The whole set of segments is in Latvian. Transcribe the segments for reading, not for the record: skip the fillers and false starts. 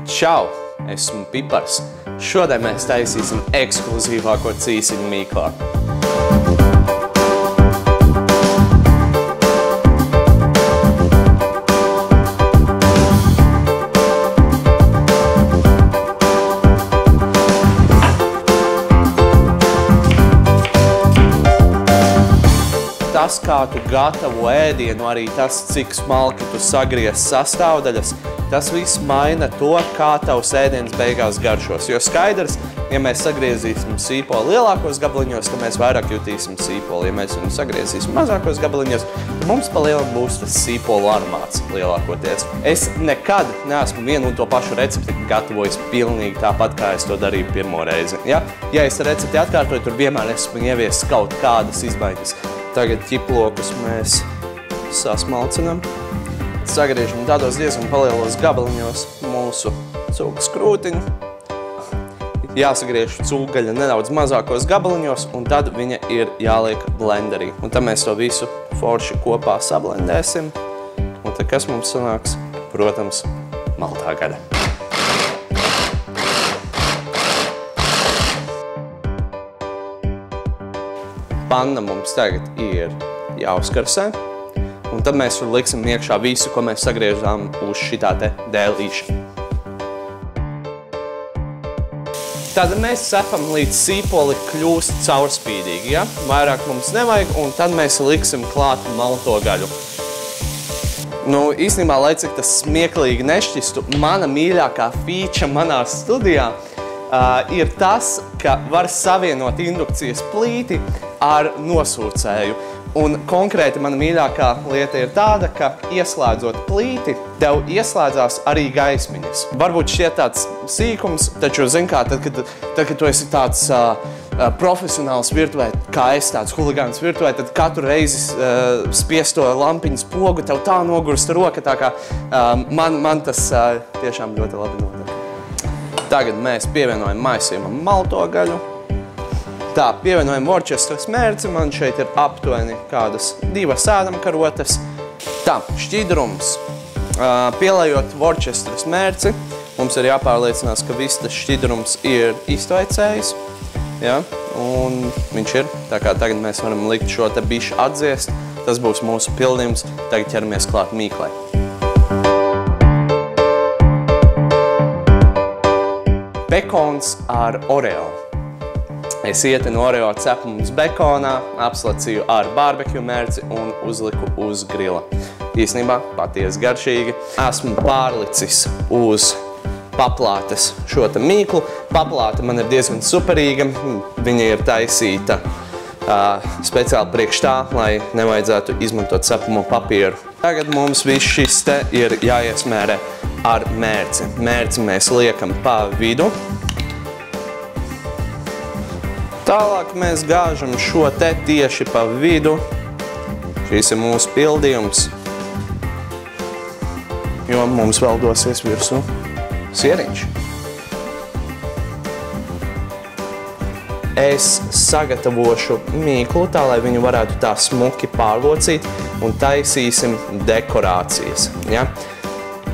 Čau! Esmu Pipars. Šodien mēs taisīsim ekskluzīvāko cīsiņu mīklā. Tas, kā tu gatavo ēdienu, arī tas, cik smalki tu sagriez sastāvdaļas, tas viss maina to, kā tavs ēdiens beigās garšos. Jo skaidrs, ja mēs sagriezīsim sīpoli lielākos gabaliņos, tad mēs vairāk jutīsim sīpoli. Ja mēs viņu sagriezīsim mazākos gabaliņos, tad mums pa lielam būs tas sīpolu aromāts lielākoties. Es nekad neesmu vienu un to pašu recepti gatavojis pilnīgi tāpat, kā es to darīju pirmo reizi. Ja es recepti atkārtoju, tur vienmēr esmu ieviesis kaut kādas izmaiņas. Tagad ķiplokus mēs sasmalcinam. Sagriežam tādos diezgan palielos gabaliņos mūsu cūkas krūtiņu. Jāsagriež cūgaļa nedaudz mazākos gabaliņos, un tad viņa ir jāliek blenderī. Un tad mēs to visu forši kopā sablendēsim. Un tad kas mums sanāks? Protams, maltā gaļa. Panna mums tagad ir jāuzkarsē. Un tad mēs tur liksim iekšā visu, ko mēs sagriežām uz šitā te dēlīša. Tad mēs cepam līdz sīpoli kļūst caurspīdīgi, ja? Vairāk mums nevajag, un tad mēs liksim klāt malto gaļu. Nu, īstenībā, lai cik tas smieklīgi nešķistu, mana mīļākā fīča manā studijā ir tas, ka var savienot indukcijas plīti ar nosūcēju. Un konkrēti mana mīļākā lieta ir tāda, ka ieslēdzot plīti, tev ieslēdzās arī gaismiņas. Varbūt šķiet tāds sīkums, taču, zin kā, tad, kad tu esi tāds profesionāls virtuvē, kā es tāds huligāns virtuvē, tad katru reizi spiesto lampiņas pogu, tev tā nogursta roka, tā kā man tas tiešām ļoti labi noder. Tagad mēs pievienojam maisījumam malto gaļu. Tā, pievienojam Worcester smērci, man šeit ir aptuveni kādas 2 ēdamkarotes. Tā, šķidrums. Pielējot Worcester smērci, mums ir jāpārliecinās, ka viss tas šķidrums ir iztaicējis. Ja? Un viņš ir, tā kā tagad mēs varam likt šo te bišķi atdziest. Tas būs mūsu pildījums. Tagad ķeramies klāt mīklē. Bekons ar oreo. Es ietinu oreo cepumus bekonā, apslacīju ar barbekju mērci un uzliku uz grila. Īstenībā patiesi garšīgi. Esmu pārlicis uz paplātes šo te mīklu. Paplāte man ir diezgan superīga. Viņa ir taisīta speciāli priekš tā, lai nevajadzētu izmantot cepumu papīru. Tagad mums viss šis te ir jāiesmērē ar mērci. Mērci mēs liekam pa vidu. Tālāk mēs gāžam šo te tieši pa vidu. Šīs ir mūsu pildījums, jo mums vēl dosies virsū sieriņš. Es sagatavošu mīklu tā, lai viņu varētu tā smuki pārlocīt un taisīsim dekorācijas. Ja?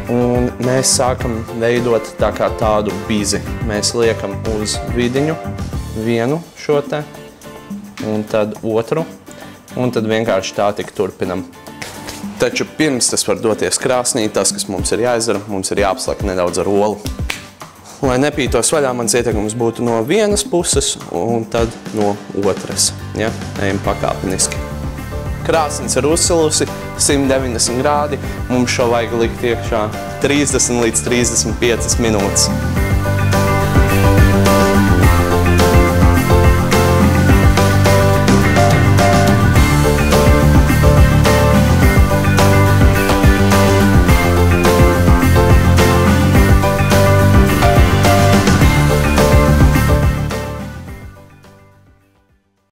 Un mēs sākam veidot tā kā tādu bizi. Mēs liekam uz vidiņu vienu šo te, un tad otru, un tad vienkārši tā tik turpinam. Taču pirms tas var doties krāsnī, tas, kas mums ir jāizdara, mums ir jāapslēk nedaudz ar olu. Lai nepītos vaļā, mans ieteikums būtu no vienas puses, un tad no otras. Ja? Ejam pakāpeniski. Krāsnis ir uzsilusi, 190 grādi, mums šo vajag likt iekšā 30 līdz 35 minūtes.